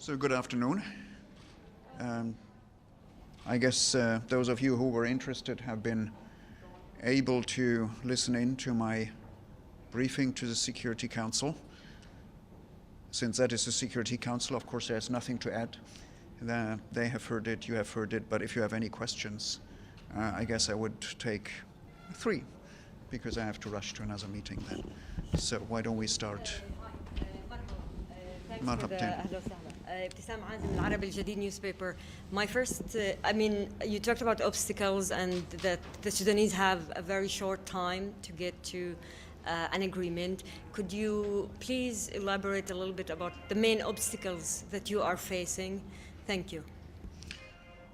So good afternoon. I guess those of you who were interested have been able to listen in to my briefing to the Security Council. Since that is the Security Council, of course, there's nothing to add. They have heard it, you have heard it, but if you have any questions, I guess I would take 3, because I have to rush to another meeting then. So why don't we start? ابتسام عازم العربي الجديد newspaper. My first, you talked about obstacles and that the Sudanese have a very short time to get to an agreement. Could you please elaborate a little bit about the main obstacles that you are facing? Thank you.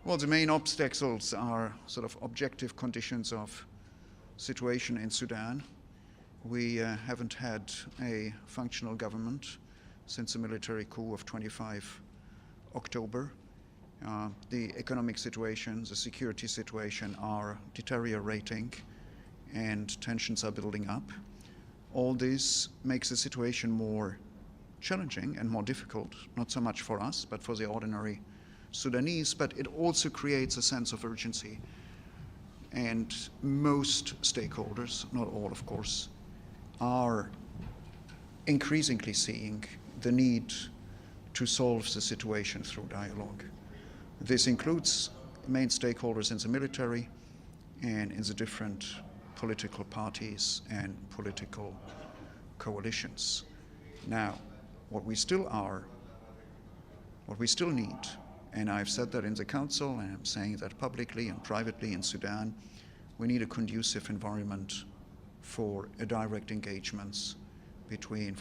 Well, the main obstacles are sort of objective conditions of situation in Sudan. We haven't had a functional government since the military coup of 25 October. The economic situation, the security situation are deteriorating and tensions are building up. All this makes the situation more challenging and more difficult, not so much for us, but for the ordinary Sudanese, but it also creates a sense of urgency. And most stakeholders, not all of course, are increasingly seeing the need to solve the situation through dialogue. This includes main stakeholders in the military and in the different political parties and political coalitions. Now, what we still need, and I've said that in the council, and I'm saying that publicly and privately in Sudan, we need a conducive environment for direct engagement between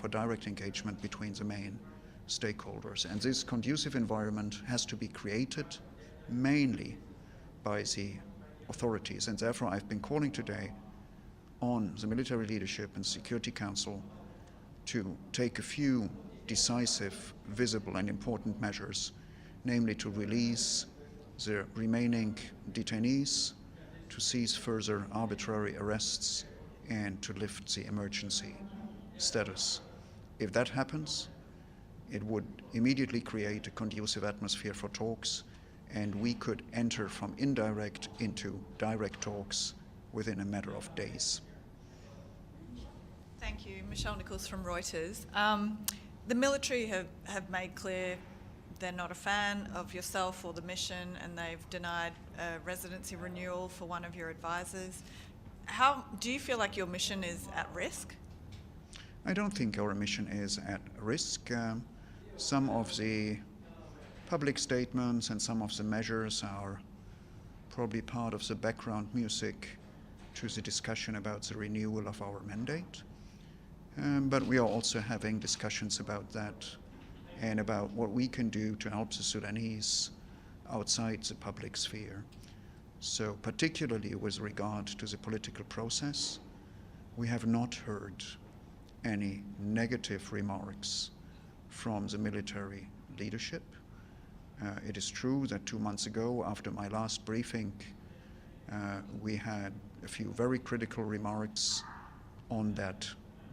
the main stakeholders. And this conducive environment has to be created mainly by the authorities. And therefore, I've been calling today on the military leadership and Security Council to take a few decisive, visible, and important measures, namely to release the remaining detainees, to cease further arbitrary arrests, and to lift the emergency status. If that happens, it would immediately create a conducive atmosphere for talks, and we could enter from indirect into direct talks within a matter of days. Thank you. Michelle Nichols from Reuters. The military have made clear they're not a fan of yourself or the mission, and they've denied residency renewal for one of your advisors. How do you feel like your mission is at risk? I don't think our mission is at risk. Some of the public statements and some of the measures are probably part of the background music to the discussion about the renewal of our mandate. But we are also having discussions about that and about what we can do to help the Sudanese outside the public sphere. So particularly with regard to the political process, we have not heard any negative remarks from the military leadership. It is true that 2 months ago, after my last briefing, we had a few very critical remarks on that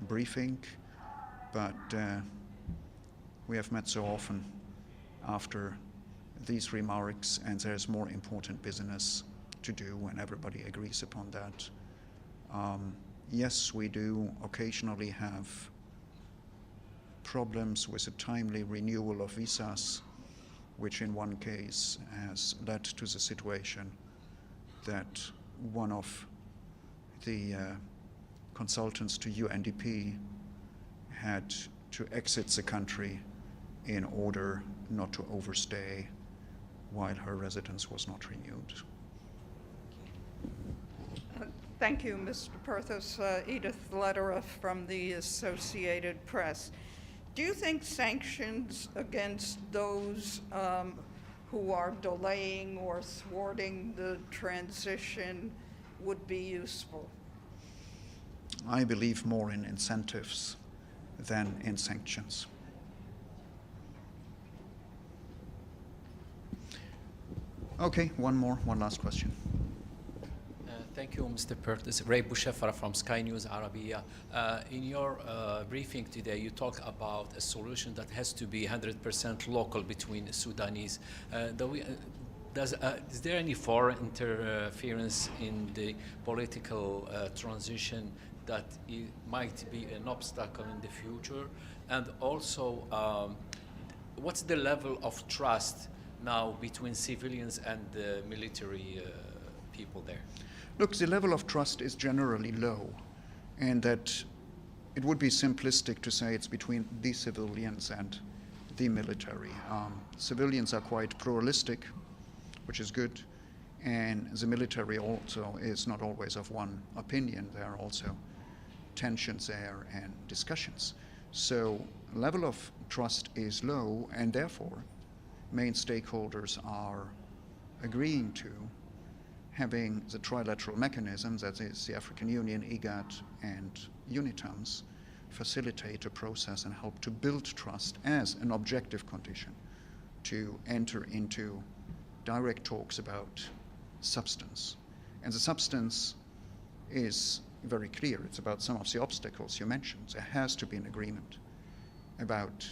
briefing, but we have met so often after these remarks, and there's more important business to do, and everybody agrees upon that. Yes, we do occasionally have problems with a timely renewal of visas, which in one case has led to the situation that one of the consultants to UNDP had to exit the country in order not to overstay while her residence was not renewed. Thank you, Mr. Perthes. Edith Lederer from the Associated Press. Do you think sanctions against those who are delaying or thwarting the transition would be useful? I believe more in incentives than in sanctions. Okay, one last question. Thank you, Mr. Perthes. Ray Bouchefra from Sky News Arabia. In your briefing today, you talk about a solution that has to be 100% local between Sudanese. Is there any foreign interference in the political transition that might be an obstacle in the future? And also, what's the level of trust now between civilians and the military people there? Look, the level of trust is generally low, and that it would be simplistic to say it's between the civilians and the military. Civilians are quite pluralistic, which is good, and the military also is not always of one opinion. There are also tensions there and discussions. So level of trust is low, and therefore main stakeholders are agreeing to having the trilateral mechanisms, that is the African Union, IGAD, and UNITAMS, facilitate a process and help to build trust as an objective condition to enter into direct talks about substance. And the substance is very clear. It's about some of the obstacles you mentioned. There has to be an agreement about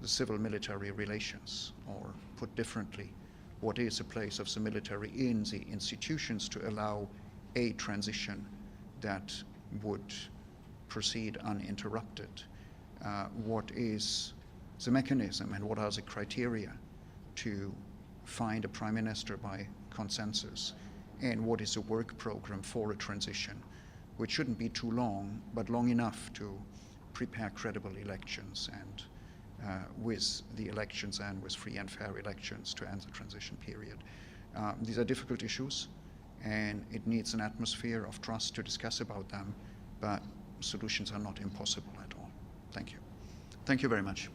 the civil-military relations, or put differently, what is the place of the military in the institutions to allow a transition that would proceed uninterrupted. What is the mechanism and what are the criteria to find a prime minister by consensus, and what is the work program for a transition, which shouldn't be too long, but long enough to prepare credible elections, and with the elections and with free and fair elections to end the transition period. These are difficult issues, and it needs an atmosphere of trust to discuss about them, but solutions are not impossible at all. Thank you. Thank you very much.